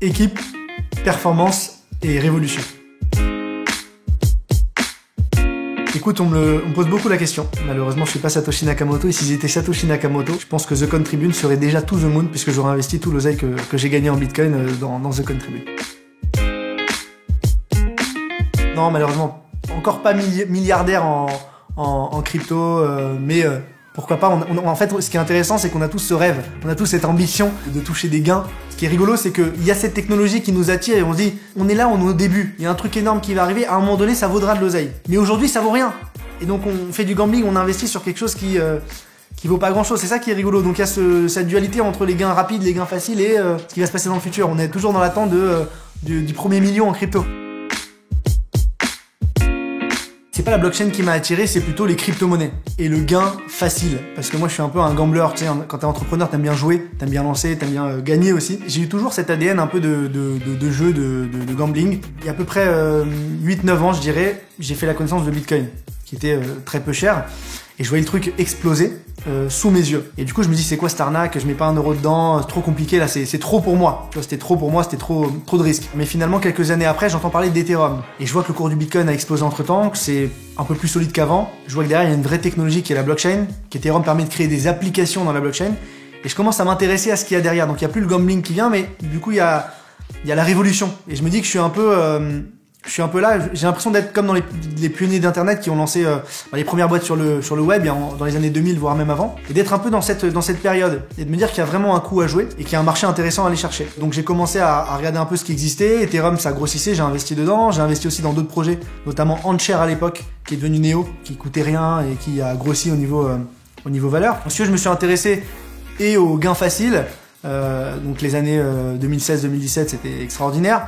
équipe, performance et révolution. Écoute, on me pose beaucoup la question. Malheureusement, je suis pas Satoshi Nakamoto. Et si j'étais Satoshi Nakamoto, je pense que The Coin Tribune serait déjà to the moon puisque j'aurais investi tout l'oseille que j'ai gagné en Bitcoin dans The Coin Tribune. Non, malheureusement, encore pas milliardaire en crypto, mais pourquoi pas. En fait, ce qui est intéressant, c'est qu'on a tous ce rêve, on a tous cette ambition de toucher des gains. Ce qui est rigolo, c'est qu'il y a cette technologie qui nous attire et on se dit, on est là, on est au début, il y a un truc énorme qui va arriver, à un moment donné, ça vaudra de l'oseille. Mais aujourd'hui, ça vaut rien. Et donc, on fait du gambling, on investit sur quelque chose qui vaut pas grand chose. C'est ça qui est rigolo. Donc, il y a cette dualité entre les gains rapides, les gains faciles et ce qui va se passer dans le futur. On est toujours dans l'attente du premier million en crypto. C'est pas la blockchain qui m'a attiré, c'est plutôt les crypto-monnaies et le gain facile. Parce que moi, je suis un peu un gambler, tu sais, quand t'es entrepreneur, t'aimes bien jouer, t'aimes bien lancer, t'aimes bien gagner aussi. J'ai eu toujours cet ADN un peu de jeu, de gambling. Il y a à peu près 8-9 ans, je dirais, j'ai fait la connaissance de Bitcoin, qui était très peu cher. Et je voyais le truc exploser sous mes yeux. Et du coup, je me dis, c'est quoi cette arnaque? Je mets pas 1 euro dedans, c'est trop compliqué, là, c'est trop pour moi. Tu vois, c'était trop pour moi, c'était trop de risques. Mais finalement, quelques années après, j'entends parler d'Ethereum. Et je vois que le cours du Bitcoin a explosé entre temps, que c'est un peu plus solide qu'avant. Je vois que derrière, il y a une vraie technologie qui est la blockchain, qu'Ethereum permet de créer des applications dans la blockchain. Et je commence à m'intéresser à ce qu'il y a derrière. Donc, il n'y a plus le gambling qui vient, mais du coup, il y a la révolution. Et je me dis que je suis un peu là, j'ai l'impression d'être comme dans les pionniers d'internet qui ont lancé les premières boîtes sur le web dans les années 2000 voire même avant, et d'être un peu dans cette période et de me dire qu'il y a vraiment un coup à jouer et qu'il y a un marché intéressant à aller chercher. Donc j'ai commencé à regarder un peu ce qui existait. Ethereum, ça grossissait, j'ai investi dedans, j'ai investi aussi dans d'autres projets, notamment Antshare à l'époque qui est devenu Neo, qui coûtait rien et qui a grossi au niveau valeur. Ensuite je me suis intéressé et aux gains faciles. Donc les années 2016-2017 c'était extraordinaire,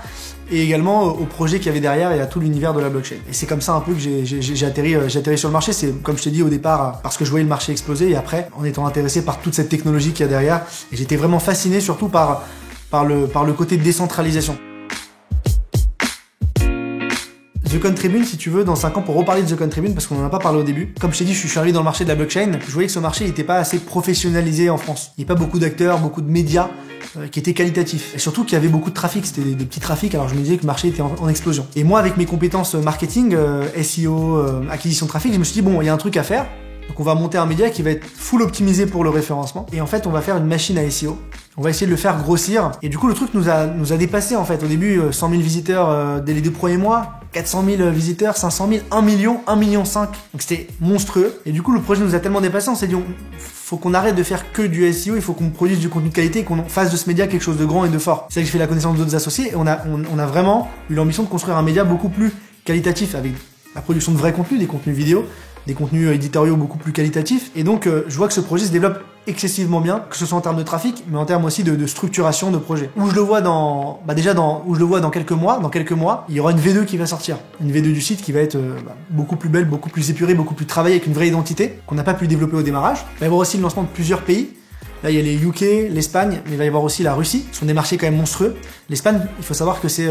et également au projet qu'il y avait derrière et à tout l'univers de la blockchain. Et c'est comme ça un peu que j'ai atterri sur le marché. C'est comme je te dis au départ parce que je voyais le marché exploser, et après en étant intéressé par toute cette technologie qu'il y a derrière, et j'étais vraiment fasciné surtout par le côté de décentralisation. The Coin Tribune, si tu veux, dans 5 ans, pour reparler de The Coin Tribune, parce qu'on en a pas parlé au début. Comme je t'ai dit, je suis arrivé dans le marché de la blockchain. Je voyais que ce marché n'était pas assez professionnalisé en France. Il n'y avait pas beaucoup d'acteurs, beaucoup de médias qui étaient qualitatifs. Et surtout qu'il y avait beaucoup de trafic. C'était des petits trafics, alors je me disais que le marché était en explosion. Et moi, avec mes compétences marketing, SEO, acquisition de trafic, je me suis dit, bon, il y a un truc à faire. Donc on va monter un média qui va être full optimisé pour le référencement. Et en fait, on va faire une machine à SEO. On va essayer de le faire grossir. Et du coup, le truc nous a dépassé en fait. Au début, 100 000 visiteurs dès les 2 premiers mois, 400 000 visiteurs, 500 000, 1 million, 1,5 million. Donc c'était monstrueux. Et du coup, le projet nous a tellement dépassé, on s'est dit, faut qu'on arrête de faire que du SEO, il faut qu'on produise du contenu de qualité et qu'on fasse de ce média quelque chose de grand et de fort. C'est là que j'ai fait la connaissance d'autres associés, et on a vraiment eu l'ambition de construire un média beaucoup plus qualitatif, avec la production de vrais contenus, des contenus vidéo, des contenus éditoriaux beaucoup plus qualitatifs. Et donc je vois que ce projet se développe excessivement bien, que ce soit en termes de trafic, mais en termes aussi de structuration de projet. Où je le vois dans quelques mois, il y aura une V2 qui va sortir. Une V2 du site qui va être beaucoup plus belle, beaucoup plus épurée, beaucoup plus travaillée, avec une vraie identité qu'on n'a pas pu développer au démarrage. Il va y avoir aussi le lancement de plusieurs pays. Là, il y a les UK, l'Espagne, mais il va y avoir aussi la Russie. Ce sont des marchés quand même monstrueux. L'Espagne, il faut savoir que c'est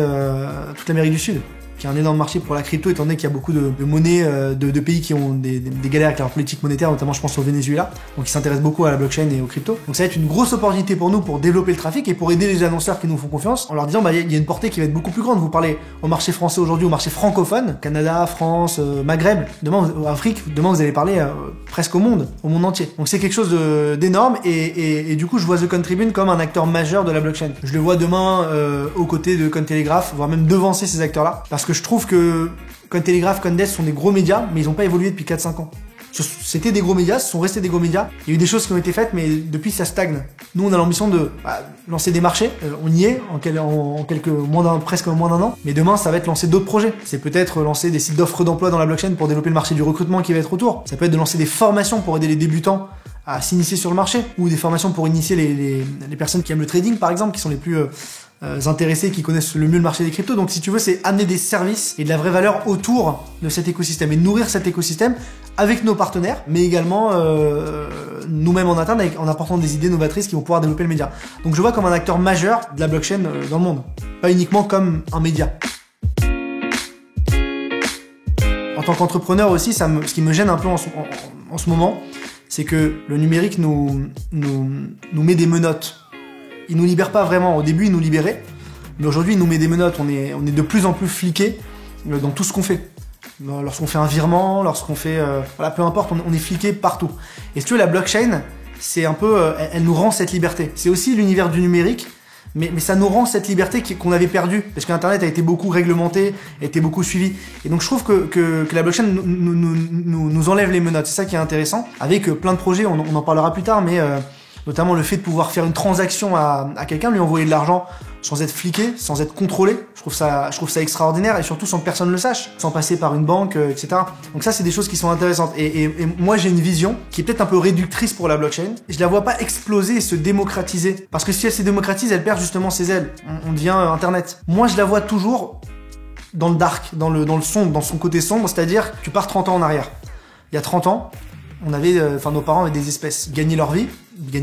toute l'Amérique du Sud, qui est un énorme marché pour la crypto, étant donné qu'il y a beaucoup de monnaies de pays qui ont des galères avec leur politique monétaire, notamment je pense au Venezuela, donc ils s'intéressent beaucoup à la blockchain et aux cryptos. Donc ça va être une grosse opportunité pour nous pour développer le trafic et pour aider les annonceurs qui nous font confiance en leur disant il y a une portée qui va être beaucoup plus grande. Vous parlez au marché français aujourd'hui, au marché francophone, Canada, France, Maghreb, demain Afrique, demain vous allez parler presque au monde entier. Donc c'est quelque chose d'énorme, et du coup je vois The Coin Tribune comme un acteur majeur de la blockchain. Je le vois demain aux côtés de Cointelegraph, voire même devancer ces acteurs-là, parce que je trouve que Cointelegraph, Coindesk sont des gros médias, mais ils n'ont pas évolué depuis 4-5 ans. C'était des gros médias, ce sont restés des gros médias. Il y a eu des choses qui ont été faites, mais depuis ça stagne. Nous, on a l'ambition de lancer des marchés. On y est presque moins d'un an. Mais demain, ça va être lancer d'autres projets. C'est peut-être lancer des sites d'offres d'emploi dans la blockchain pour développer le marché du recrutement qui va être autour. Ça peut être de lancer des formations pour aider les débutants à s'initier sur le marché, ou des formations pour initier les personnes qui aiment le trading, par exemple, qui sont les plus intéressés, qui connaissent le mieux le marché des cryptos. Donc si tu veux, c'est amener des services et de la vraie valeur autour de cet écosystème et nourrir cet écosystème avec nos partenaires, mais également nous-mêmes en interne, en apportant des idées novatrices qui vont pouvoir développer le média. Donc je vois comme un acteur majeur de la blockchain dans le monde, pas uniquement comme un média. En tant qu'entrepreneur aussi, ce qui me gêne un peu en ce moment, c'est que le numérique nous met des menottes. Il nous libère pas vraiment. Au début, il nous libérait. Mais aujourd'hui, il nous met des menottes. On est de plus en plus fliqués dans tout ce qu'on fait. Lorsqu'on fait un virement, lorsqu'on fait... voilà, peu importe, on est fliqué partout. Et si tu veux, la blockchain, c'est un peu... elle nous rend cette liberté. C'est aussi l'univers du numérique, mais ça nous rend cette liberté qu'on avait perdue. Parce qu'Internet a été beaucoup réglementé, a été beaucoup suivi. Et donc je trouve que la blockchain nous enlève les menottes. C'est ça qui est intéressant. Avec plein de projets, on en parlera plus tard, mais... notamment le fait de pouvoir faire une transaction à quelqu'un, lui envoyer de l'argent sans être fliqué, sans être contrôlé. Je trouve ça extraordinaire, et surtout sans que personne le sache, sans passer par une banque, etc. Donc ça, c'est des choses qui sont intéressantes. Et moi, j'ai une vision qui est peut-être un peu réductrice pour la blockchain. Je la vois pas exploser et se démocratiser. Parce que si elle se démocratise, elle perd justement ses ailes. On devient Internet. Moi, je la vois toujours dans le dark, dans le sombre, dans son côté sombre, c'est-à-dire tu pars 30 ans en arrière. Il y a 30 ans, nos parents avaient des espèces, ils gagnaient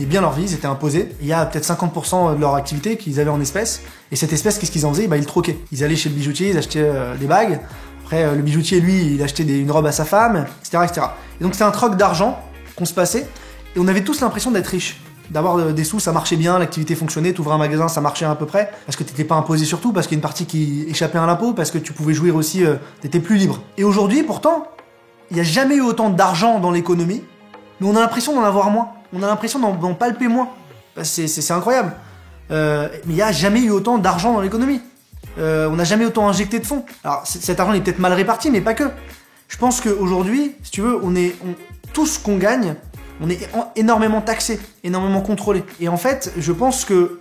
bien leur vie, ils étaient imposés. Il y a peut-être 50% de leur activité qu'ils avaient en espèces. Et cette espèce, qu'est-ce qu'ils en faisaient? Ils le troquaient. Ils allaient chez le bijoutier, ils achetaient des bagues. Après, le bijoutier, lui, il achetait une robe à sa femme, etc., etc. Et donc, c'était un troc d'argent qu'on se passait. Et on avait tous l'impression d'être riches. D'avoir des sous, ça marchait bien, l'activité fonctionnait, t'ouvrais un magasin, ça marchait à peu près. Parce que t'étais pas imposé sur tout, parce qu'il y a une partie qui échappait à l'impôt, parce que tu pouvais jouir aussi, t'étais plus libre. Et aujourd'hui, pourtant, il n'y a jamais eu autant d'argent dans l'économie, mais on a l'impression d'en avoir moins. On a l'impression d'en palper moins. C'est incroyable. Mais il n'y a jamais eu autant d'argent dans l'économie. On n'a jamais autant injecté de fonds. Alors cet argent est peut-être mal réparti, mais pas que. Je pense qu'aujourd'hui, si tu veux, tout ce qu'on gagne, on est énormément taxé, énormément contrôlé. Et en fait, je pense que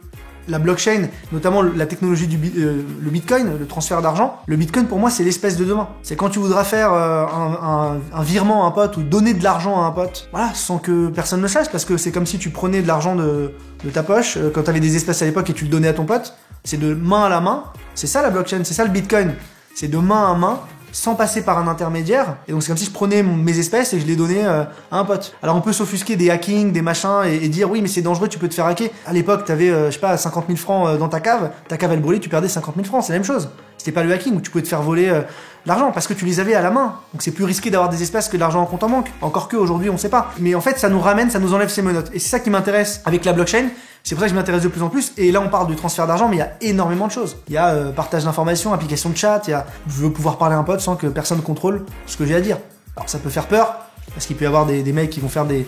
la blockchain, notamment la technologie le bitcoin, le transfert d'argent, le bitcoin pour moi c'est l'espèce de demain. C'est quand tu voudras faire un virement à un pote ou donner de l'argent à un pote, voilà, sans que personne ne le sache, parce que c'est comme si tu prenais de l'argent de ta poche, quand tu avais des espèces à l'époque et tu le donnais à ton pote, c'est de main à la main, c'est ça la blockchain, c'est ça le bitcoin, c'est de main à main, sans passer par un intermédiaire. Et donc c'est comme si je prenais mes espèces et je les donnais à un pote. Alors on peut s'offusquer des hackings, des machins et dire oui mais c'est dangereux, tu peux te faire hacker. À l'époque t'avais je sais pas 50 000 francs dans ta cave elle brûlait, tu perdais 50 000 francs, c'est la même chose. C'était pas le hacking où tu pouvais te faire voler l'argent parce que tu les avais à la main. Donc c'est plus risqué d'avoir des espèces que de l'argent en compte en banque. Encore que aujourd'hui on sait pas. Mais en fait ça nous enlève ces menottes. Et c'est ça qui m'intéresse avec la blockchain. C'est pour ça que je m'intéresse de plus en plus. Et là, on parle du transfert d'argent, mais il y a énormément de choses. Il y a partage d'informations, application de chat, il y a je veux pouvoir parler à un pote sans que personne contrôle ce que j'ai à dire. Alors ça peut faire peur, parce qu'il peut y avoir des mecs qui vont faire des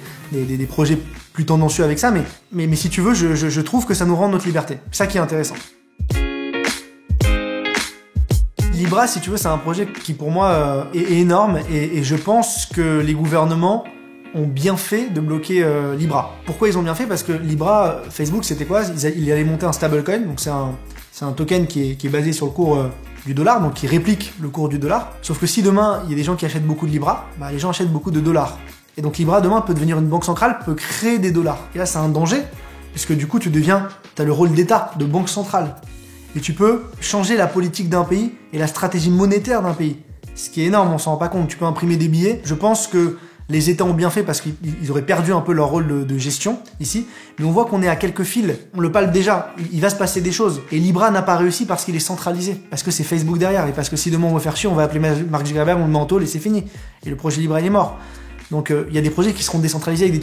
projets plus tendancieux avec ça, mais si tu veux, je trouve que ça nous rend notre liberté. C'est ça qui est intéressant. Libra, si tu veux, c'est un projet qui pour moi est énorme, et je pense que les gouvernements ont bien fait de bloquer Libra. Pourquoi ils ont bien fait? Parce que Libra, Facebook, c'était quoi? Ils allaient monter un stablecoin, donc c'est un token qui est basé sur le cours du dollar, donc qui réplique le cours du dollar. Sauf que si demain, il y a des gens qui achètent beaucoup de Libra, les gens achètent beaucoup de dollars. Et donc Libra, demain, peut devenir une banque centrale, peut créer des dollars. Et là, c'est un danger, puisque du coup, t'as le rôle d'État, de banque centrale. Et tu peux changer la politique d'un pays et la stratégie monétaire d'un pays. Ce qui est énorme, on s'en rend pas compte. Tu peux imprimer des billets. Je pense que les États ont bien fait parce qu'ils auraient perdu un peu leur rôle de gestion ici. Mais on voit qu'on est à quelques fils. On le palpe déjà. Il va se passer des choses. Et Libra n'a pas réussi parce qu'il est centralisé. Parce que c'est Facebook derrière. Et parce que si demain on veut faire chier, on va appeler Mark Zuckerberg, on le met en tôle et c'est fini. Et le projet Libra il est mort. Donc il y a des projets qui seront décentralisés avec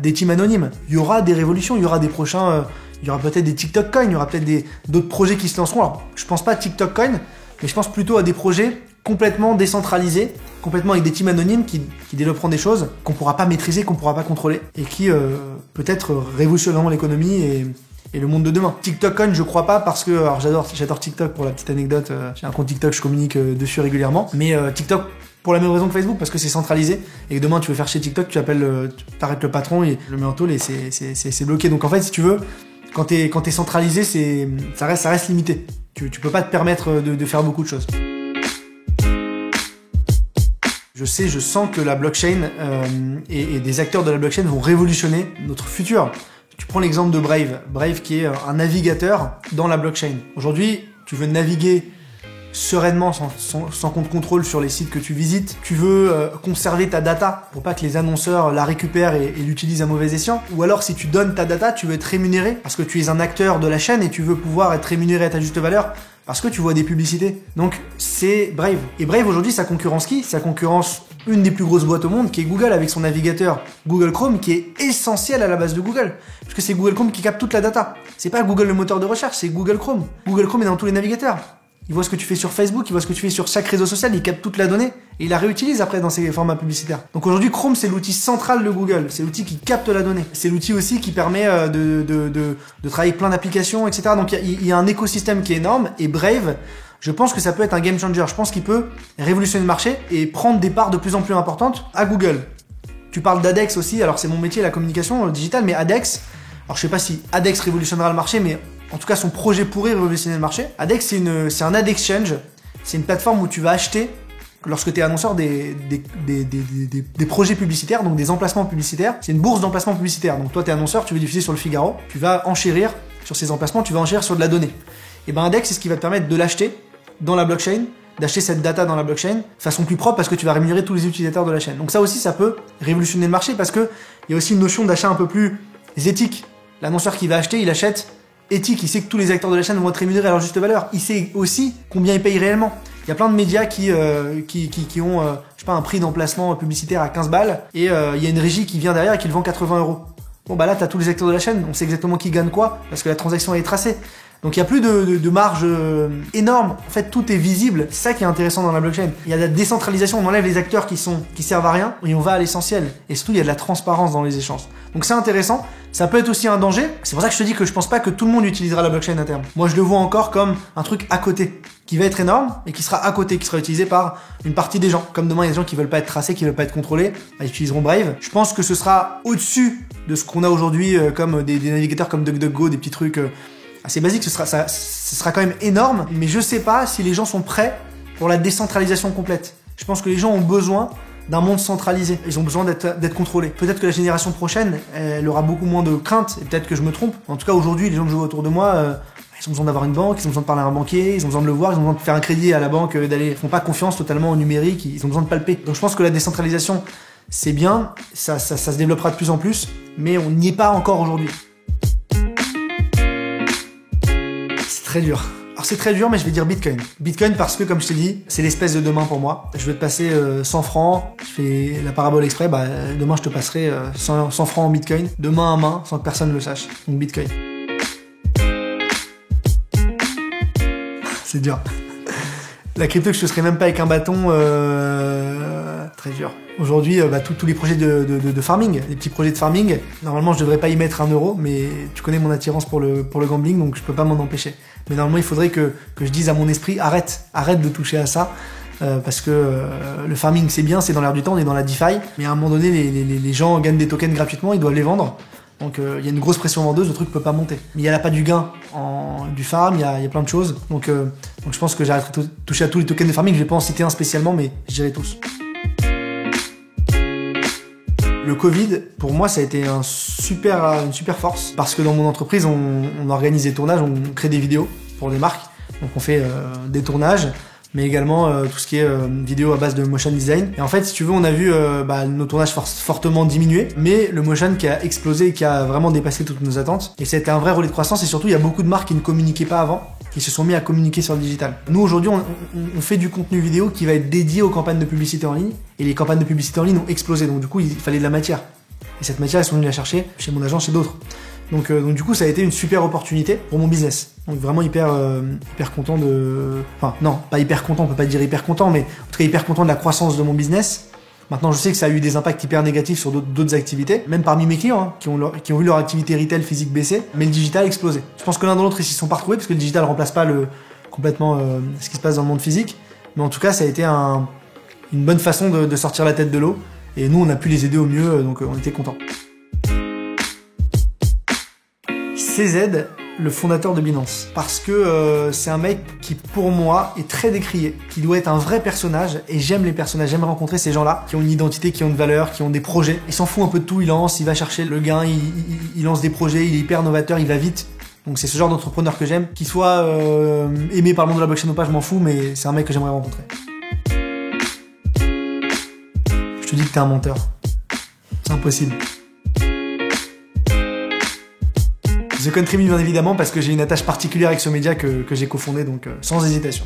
des teams anonymes. Il y aura des révolutions. Il y aura des prochains... il y aura peut-être des TikTok Coin. Il y aura peut-être d'autres projets qui se lanceront. Alors je pense pas à TikTok Coin, mais je pense plutôt à des projets complètement décentralisés, complètement avec des teams anonymes qui développeront des choses qu'on pourra pas maîtriser, qu'on pourra pas contrôler, et qui peut-être révolutionneront l'économie et le monde de demain. TikTok Coin, je crois pas, parce que alors j'adore TikTok. Pour la petite anecdote, j'ai un compte TikTok, je communique dessus régulièrement, mais TikTok pour la même raison que Facebook, parce que c'est centralisé, et que demain tu veux faire chez TikTok, tu t'arrêtes le patron et le mets en tôle et c'est bloqué. Donc en fait, si tu veux, quand t'es centralisé, ça reste limité. Tu peux pas te permettre de faire beaucoup de choses. Je sens que la blockchain et des acteurs de la blockchain vont révolutionner notre futur. Tu prends l'exemple de Brave qui est un navigateur dans la blockchain. Aujourd'hui, tu veux naviguer sereinement, sans qu'on te contrôle sur les sites que tu visites. Tu veux conserver ta data pour pas que les annonceurs la récupèrent et l'utilisent à mauvais escient. Ou alors, si tu donnes ta data, tu veux être rémunéré parce que tu es un acteur de la chaîne et tu veux pouvoir être rémunéré à ta juste valeur parce que tu vois des publicités. Donc, c'est Brave. Et Brave, aujourd'hui, ça concurrence qui? Ça concurrence une des plus grosses boîtes au monde, qui est Google, avec son navigateur Google Chrome, qui est essentiel à la base de Google. Parce que c'est Google Chrome qui capte toute la data. C'est pas Google le moteur de recherche, c'est Google Chrome. Google Chrome est dans tous les navigateurs. Il voit ce que tu fais sur Facebook, il voit ce que tu fais sur chaque réseau social, il capte toute la donnée et il la réutilise après dans ses formats publicitaires. Donc aujourd'hui, Chrome, c'est l'outil central de Google. C'est l'outil qui capte la donnée. C'est l'outil aussi qui permet de travailler avec plein d'applications, etc. Donc il y a un écosystème qui est énorme et Brave, je pense que ça peut être un game changer. Je pense qu'il peut révolutionner le marché et prendre des parts de plus en plus importantes à Google. Tu parles d'Adex aussi, alors c'est mon métier, la communication digitale, mais Adex, alors je sais pas si Adex révolutionnera le marché, mais en tout cas son projet pourrait révolutionner le marché. Adex, c'est un ad exchange, c'est une plateforme où tu vas acheter, lorsque tu es annonceur, des projets publicitaires, donc des emplacements publicitaires. C'est une bourse d'emplacements publicitaires, donc toi tu es annonceur, tu veux diffuser sur le Figaro, tu vas enchérir sur ces emplacements, tu vas enchérir sur de la donnée. Et ben Adex, c'est ce qui va te permettre de l'acheter dans la blockchain, d'acheter cette data dans la blockchain de façon plus propre parce que tu vas rémunérer tous les utilisateurs de la chaîne. Donc ça aussi, ça peut révolutionner le marché parce que il y a aussi une notion d'achat un peu plus éthique. L'annonceur qui va acheter, il achète éthique, il sait que tous les acteurs de la chaîne vont être rémunérés à leur juste valeur. Il sait aussi combien ils payent réellement. Il y a plein de médias qui ont je sais pas, un prix d'emplacement publicitaire à 15 balles et il y a une régie qui vient derrière et qui le vend 80 €. Bon bah là, t'as tous les acteurs de la chaîne, on sait exactement qui gagne quoi parce que la transaction est tracée. Donc il n'y a plus de marge énorme. En fait, tout est visible. C'est ça qui est intéressant dans la blockchain. Il y a de la décentralisation. On enlève les acteurs qui servent à rien et on va à l'essentiel. Et surtout, il y a de la transparence dans les échanges. Donc c'est intéressant. Ça peut être aussi un danger. C'est pour ça que je te dis que je pense pas que tout le monde utilisera la blockchain à terme. Moi, je le vois encore comme un truc à côté, qui va être énorme et qui sera à côté, qui sera utilisé par une partie des gens. Comme demain, il y a des gens qui veulent pas être tracés, qui veulent pas être contrôlés, ils utiliseront Brave. Je pense que ce sera au-dessus de ce qu'on a aujourd'hui comme des navigateurs comme DuckDuckGo, des petits trucs assez basique, ce sera quand même énorme, mais je sais pas si les gens sont prêts pour la décentralisation complète. Je pense que les gens ont besoin d'un monde centralisé. Ils ont besoin d'être contrôlés. Peut-être que la génération prochaine, elle aura beaucoup moins de crainte, et peut-être que je me trompe. En tout cas, aujourd'hui, les gens que je vois autour de moi, ils ont besoin d'avoir une banque, ils ont besoin de parler à un banquier, ils ont besoin de le voir, ils ont besoin de faire un crédit à la banque, ils font pas confiance totalement au numérique, ils ont besoin de palper. Donc je pense que la décentralisation, c'est bien, ça se développera de plus en plus, mais on n'y est pas encore aujourd'hui. Très dur. Alors c'est très dur, mais je vais dire Bitcoin. Bitcoin parce que, comme je t'ai dit, c'est l'espèce de demain pour moi. Je vais te passer 100 francs, je fais la parabole exprès, demain je te passerai 100 francs en Bitcoin, de main à main, sans que personne le sache. Donc Bitcoin. C'est dur. La crypto, je te serais même pas avec un bâton, très dur. Aujourd'hui, tous les projets de farming, les petits projets de farming, normalement je devrais pas y mettre 1 €, mais tu connais mon attirance pour le gambling, donc je peux pas m'en empêcher. Mais normalement, il faudrait que je dise à mon esprit, arrête de toucher à ça, parce que le farming c'est bien, c'est dans l'air du temps, on est dans la DeFi, mais à un moment donné, les gens gagnent des tokens gratuitement, ils doivent les vendre. Donc il y a une grosse pression vendeuse, le truc peut pas monter. Mais il y a pas du gain du farm, il y a plein de choses. Donc je pense que j'arrêterai de toucher à tous les tokens de farming. Je vais pas en citer un spécialement, mais je dirais tous. Le Covid, pour moi, ça a été une super force. Parce que dans mon entreprise, on organise des tournages, on crée des vidéos pour des marques. Donc on fait des tournages, mais également tout ce qui est vidéo à base de motion design. Et en fait, si tu veux, on a vu nos tournages fortement diminuer, mais le motion qui a explosé et qui a vraiment dépassé toutes nos attentes. Et ça a été un vrai relais de croissance, et surtout, il y a beaucoup de marques qui ne communiquaient pas avant, qui se sont mis à communiquer sur le digital. Nous, aujourd'hui, on fait du contenu vidéo qui va être dédié aux campagnes de publicité en ligne, et les campagnes de publicité en ligne ont explosé, donc du coup, il fallait de la matière. Et cette matière, ils sont venus la chercher chez mon agence, chez d'autres. Donc du coup, ça a été une super opportunité pour mon business. Donc vraiment hyper content de... Enfin non, pas hyper content, on peut pas dire hyper content, mais en tout cas hyper content de la croissance de mon business. Maintenant, je sais que ça a eu des impacts hyper négatifs sur d'autres activités, même parmi mes clients, qui ont vu leur activité retail physique baisser, mais le digital a explosé. Je pense que l'un dans l'autre, ils s'y sont pas retrouvés, parce que le digital remplace pas complètement ce qui se passe dans le monde physique. Mais en tout cas, ça a été une bonne façon de sortir la tête de l'eau. Et nous, on a pu les aider au mieux, donc on était contents. CZ, le fondateur de Binance, parce que c'est un mec qui pour moi est très décrié, qui doit être un vrai personnage, et j'aime les personnages, j'aime rencontrer ces gens-là qui ont une identité, qui ont une valeur, qui ont des projets. Il s'en fout un peu de tout, il va chercher le gain, il lance des projets, il est hyper novateur, il va vite. Donc c'est ce genre d'entrepreneur que j'aime, qu'il soit aimé par le monde de la blockchain ou pas, je m'en fous, mais c'est un mec que j'aimerais rencontrer. Je te dis que t'es un menteur, c'est impossible. The Country, bien évidemment, parce que j'ai une attache particulière avec ce média que j'ai cofondé, donc sans hésitation.